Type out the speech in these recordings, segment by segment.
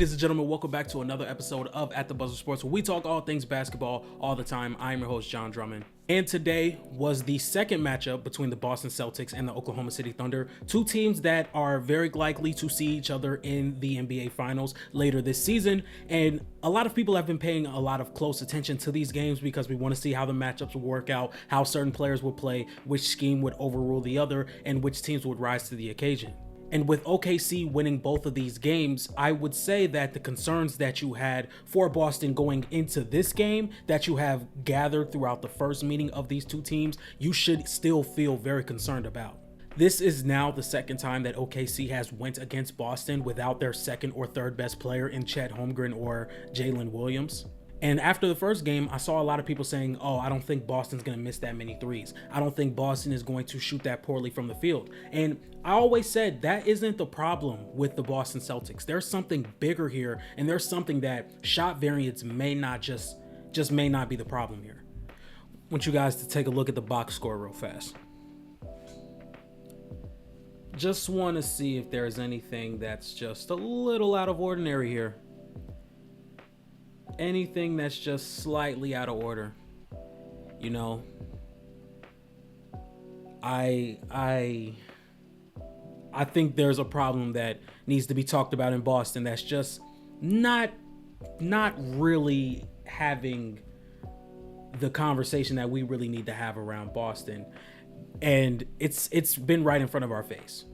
Ladies and gentlemen, welcome back to another episode of At the Buzzer Sports, where we talk all things basketball all the time. I'm your host, John Drummond. And today was the second matchup between the Boston Celtics and the Oklahoma City Thunder, two teams that are very likely to see each other in the NBA Finals later this season. And a lot of people have been paying a lot of close attention to these games because we want to see how the matchups will work out, how certain players will play, which scheme would overrule the other, and which teams would rise to the occasion. And with OKC winning both of these games, I would say that the concerns that you had for Boston going into this game that you have gathered throughout the first meeting of these two teams, you should still feel very concerned about. This is now the second time that OKC has went against Boston without their second or third best player in Chet Holmgren or Jalen Williams. And after the first game, I saw a lot of people saying, oh, I don't think Boston's going to miss that many threes. I don't think Boston is going to shoot that poorly from the field. And I always said that isn't the problem with the Boston Celtics. There's something bigger here, and there's something that shot variance may not just may not be the problem here. I want you guys to take a look at the box score real fast. Just want to see if there's anything that's just a little out of ordinary here. Anything that's just slightly out of order. You know, I think there's a problem that needs to be talked about in Boston that's just not really having the conversation that we really need to have around Boston. And it's been right in front of our face.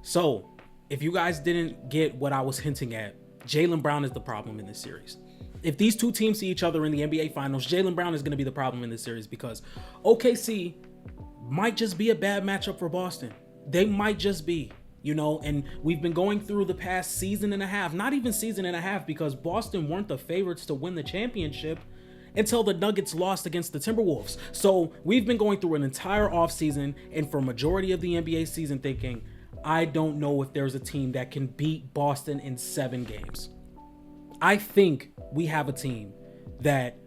So if you guys didn't get what I was hinting at, Jaylen Brown is the problem in this series. If these two teams see each other in the NBA Finals, Jaylen Brown is going to be the problem in this series because OKC might just be a bad matchup for Boston. They might just be, you know, and we've been going through the past season and a half, not even season and a half, because Boston weren't the favorites to win the championship until the Nuggets lost against the Timberwolves. So we've been going through an entire offseason and for majority of the NBA season thinking, I don't know if there's a team that can beat Boston in 7 games. I think we have a team that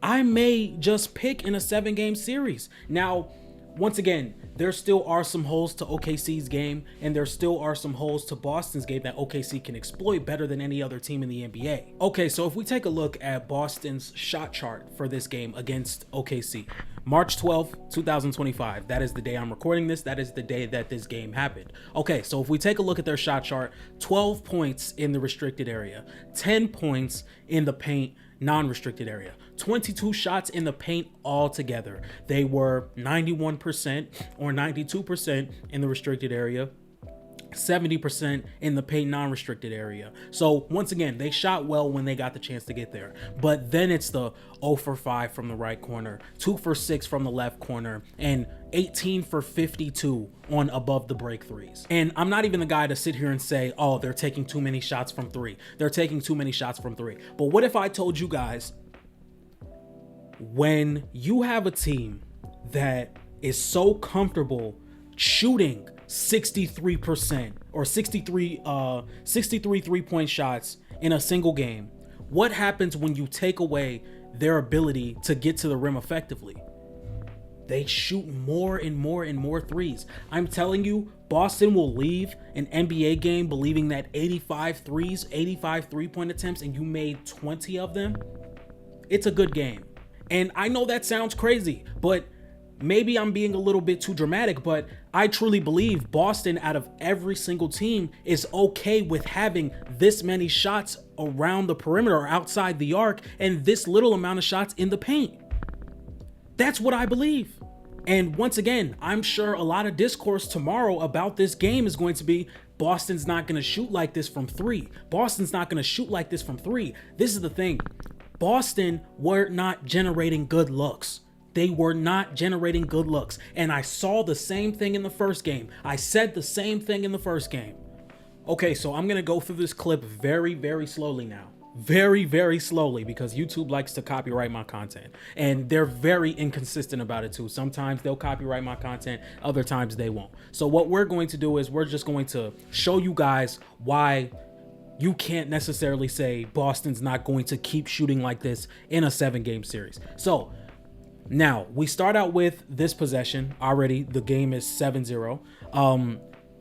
I may just pick in a 7-game series. Now, once again, there still are some holes to OKC's game, and there still are some holes to Boston's game that OKC can exploit better than any other team in the NBA. Okay, so if we take a look at Boston's shot chart for this game against OKC, March 12th, 2025, that is the day I'm recording this. That is the day that this game happened. Okay, so if we take a look at their shot chart, 12 points in the restricted area, 10 points in the paint, non-restricted area, 22 shots in the paint altogether. They were 91% or 92% in the restricted area, 70% in the paint non-restricted area. So once again, they shot well when they got the chance to get there. But then it's the 0 for 5 from the right corner, 2 for 6 from the left corner, and 18 for 52 on above the break threes. And I'm not even the guy to sit here and say, oh, they're taking too many shots from 3. They're taking too many shots from 3. But what if I told you guys, when you have a team that is so comfortable shooting 63% or 63 3-point shots in a single game, what happens when you take away their ability to get to the rim effectively? They shoot more and more and more threes. I'm telling you, Boston will leave an NBA game believing that 85 3-point attempts, and you made 20 of them. It's a good game. And I know that sounds crazy, but maybe I'm being a little bit too dramatic, but I truly believe Boston, out of every single team, is okay with having this many shots around the perimeter or outside the arc and this little amount of shots in the paint. That's what I believe. And once again, I'm sure a lot of discourse tomorrow about this game is going to be, Boston's not going to shoot like this from 3. Boston's not going to shoot like this from 3. This is the thing. Boston were not generating good looks. They were not generating good looks. And I saw the same thing in the first game. I said the same thing in the first game. Okay, so I'm going to go through this clip very, very slowly now. Very, very slowly, because YouTube likes to copyright my content. And they're very inconsistent about it too. Sometimes they'll copyright my content, other times they won't. So what we're going to do is we're just going to show you guys why you can't necessarily say Boston's not going to keep shooting like this in a 7-game series. So now we start out with this possession. Already the game is 7-0.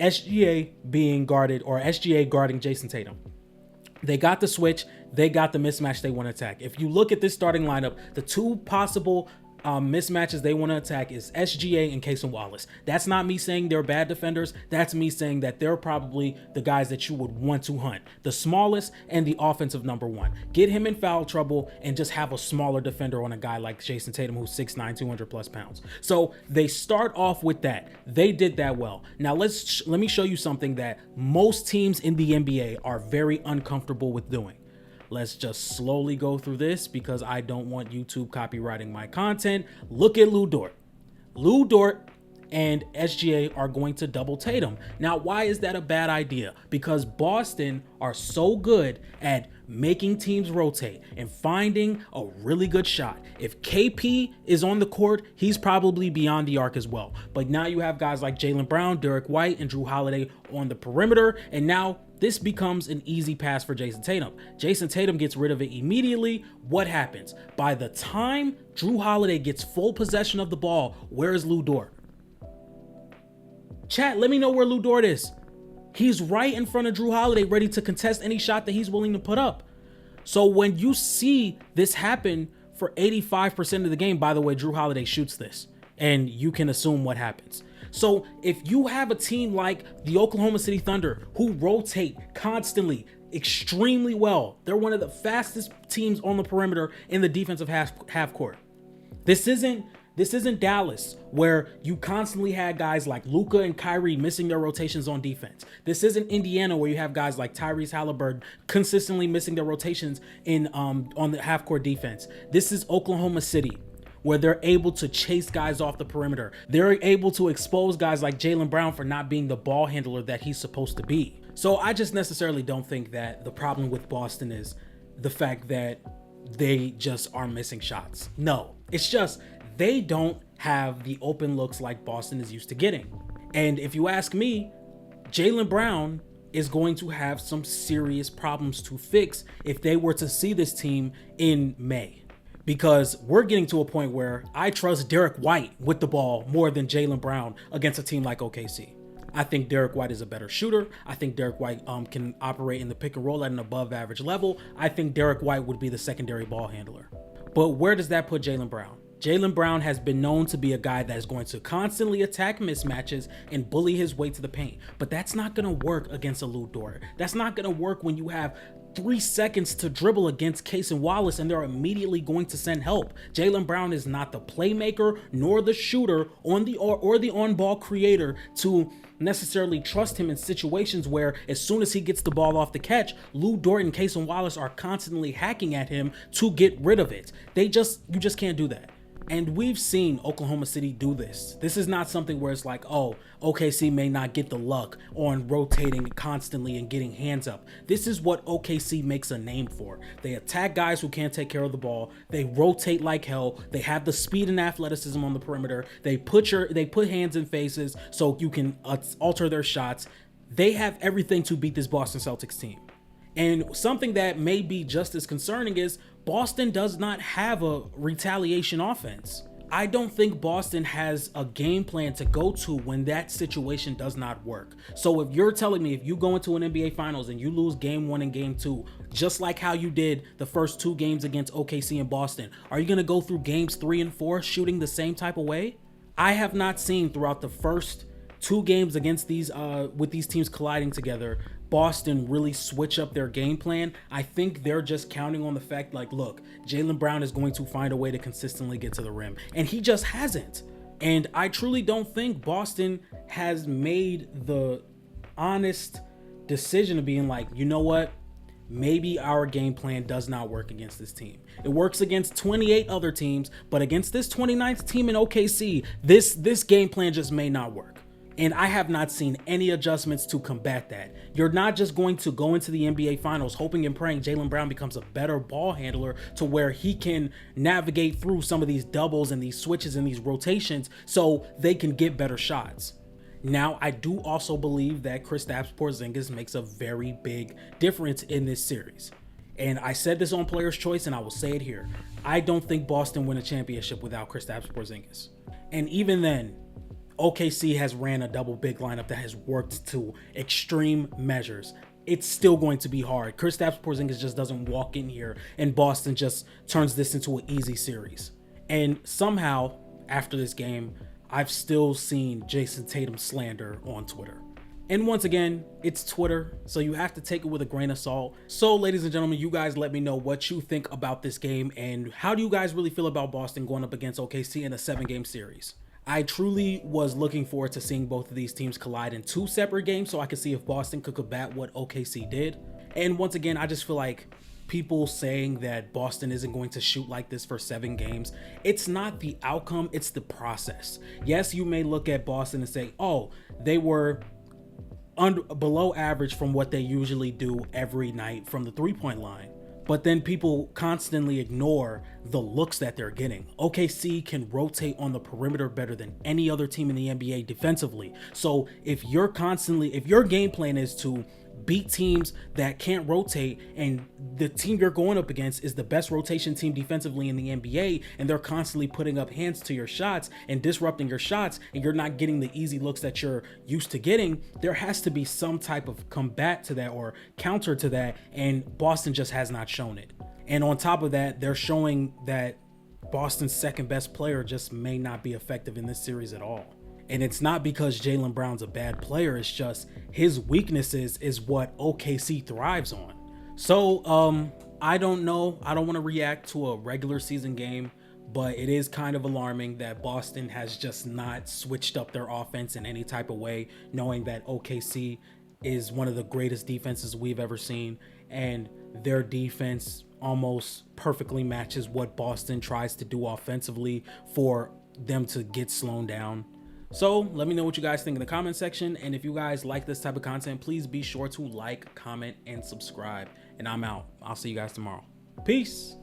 SGA being guarded, or SGA guarding Jason Tatum. They got the switch. They got the mismatch they want to attack. If you look at this starting lineup, the two possible mismatches they want to attack is SGA and Cason Wallace. That's not me saying they're bad defenders. That's me saying that they're probably the guys that you would want to hunt. The smallest and the offensive number one. Get him in foul trouble and just have a smaller defender on a guy like Jason Tatum, who's 6'9", 200 plus pounds. So they start off with that. They did that well. Now let me show you something that most teams in the NBA are very uncomfortable with doing. Let's just slowly go through this because I don't want YouTube copywriting my content. Look at Lou Dort. Lou Dort and SGA are going to double Tatum. Now, why is that a bad idea? Because Boston are so good at making teams rotate and finding a really good shot. If KP is on the court, he's probably beyond the arc as well. But now you have guys like Jaylen Brown, Derek White, and Drew Holiday on the perimeter, and now this becomes an easy pass for Jason Tatum. Jason Tatum gets rid of it immediately. What happens? By the time Drew Holiday gets full possession of the ball, where is Lou Dort? Chat, let me know where Lou Dort is. He's right in front of Drew Holiday, ready to contest any shot that he's willing to put up. So when you see this happen for 85% of the game, by the way, Drew Holiday shoots this, and you can assume what happens. So if you have a team like the Oklahoma City Thunder who rotate constantly extremely well, they're one of the fastest teams on the perimeter in the defensive half court. This isn't Dallas, where you constantly had guys like Luka and Kyrie missing their rotations on defense. This isn't Indiana, where you have guys like Tyrese Halliburton consistently missing their rotations in on the half-court defense. This is Oklahoma City, where they're able to chase guys off the perimeter. They're able to expose guys like Jaylen Brown for not being the ball handler that he's supposed to be. So I just necessarily don't think that the problem with Boston is the fact that they just are missing shots. No, it's just they don't have the open looks like Boston is used to getting. And if you ask me, Jaylen Brown is going to have some serious problems to fix if they were to see this team in May. Because we're getting to a point where I trust Derek White with the ball more than Jaylen Brown against a team like OKC. I think Derek White is a better shooter. I think Derek White can operate in the pick and roll at an above average level. I think Derek White would be the secondary ball handler. But where does that put Jaylen Brown? Jaylen Brown has been known to be a guy that is going to constantly attack mismatches and bully his way to the paint. But that's not going to work against a Lou Dort. That's not going to work when you have 3 seconds to dribble against Cason Wallace and they're immediately going to send help. Jaylen Brown is not the playmaker nor the shooter or the on-ball creator to necessarily trust him in situations where as soon as he gets the ball off the catch, Lou Dort and Cason Wallace are constantly hacking at him to get rid of it. You just can't do that. And we've seen Oklahoma City do this. This is not something where it's like, oh, OKC may not get the luck on rotating constantly and getting hands up. This is what OKC makes a name for. They attack guys who can't take care of the ball. They rotate like hell. They have the speed and athleticism on the perimeter. They put hands in faces so you can alter their shots. They have everything to beat this Boston Celtics team. And something that may be just as concerning is Boston does not have a retaliation offense. I don't think Boston has a game plan to go to when that situation does not work. So if you're telling me if you go into an NBA Finals and you lose game 1 and game 2, just like how you did the first 2 games against OKC and Boston, are you going to go through games 3 and 4 shooting the same type of way? I have not seen throughout the first 2 games against these with these teams colliding together, Boston really switch up their game plan. I think they're just counting on the fact like, look, Jaylen Brown is going to find a way to consistently get to the rim, and he just hasn't. And I truly don't think Boston has made the honest decision of being like, you know what? Maybe our game plan does not work against this team. It works against 28 other teams, but against this 29th team in OKC, this game plan just may not work. And I have not seen any adjustments to combat that. You're not just going to go into the NBA Finals hoping and praying Jaylen Brown becomes a better ball handler to where he can navigate through some of these doubles and these switches and these rotations so they can get better shots. Now, I do also believe that Kristaps Porzingis makes a very big difference in this series. And I said this on Player's Choice, and I will say it here. I don't think Boston win a championship without Kristaps Porzingis. And even then, OKC has ran a double big lineup that has worked to extreme measures. it's still going to be hard. Kristaps Porzingis just doesn't walk in here and Boston just turns this into an easy series. And somehow, after this game, I've still seen Jason Tatum slander on Twitter. And once again, it's Twitter, so you have to take it with a grain of salt. So, ladies and gentlemen, you guys let me know what you think about this game and how do you guys really feel about Boston going up against OKC in a 7-game series. I truly was looking forward to seeing both of these teams collide in 2 separate games so I could see if Boston could combat what OKC did. And once again, I just feel like people saying that Boston isn't going to shoot like this for 7 games, it's not the outcome, it's the process. Yes, you may look at Boston and say, oh, they were below average from what they usually do every night from the 3-point line. But then people constantly ignore the looks that they're getting. OKC can rotate on the perimeter better than any other team in the NBA defensively. So if your game plan is to beat teams that can't rotate, and the team you're going up against is the best rotation team defensively in the NBA, and they're constantly putting up hands to your shots and disrupting your shots, and you're not getting the easy looks that you're used to getting, there has to be some type of combat to that or counter to that, and Boston just has not shown it. And on top of that, they're showing that Boston's second best player just may not be effective in this series at all. And it's not because Jaylen Brown's a bad player, it's just his weaknesses is what OKC thrives on. So, I don't know. I don't want to react to a regular season game, but it is kind of alarming that Boston has just not switched up their offense in any type of way, knowing that OKC is one of the greatest defenses we've ever seen, and their defense almost perfectly matches what Boston tries to do offensively for them to get slowed down. So let me know what you guys think in the comment section. And if you guys like this type of content, please be sure to like, comment, and subscribe. And I'm out. I'll see you guys tomorrow. Peace.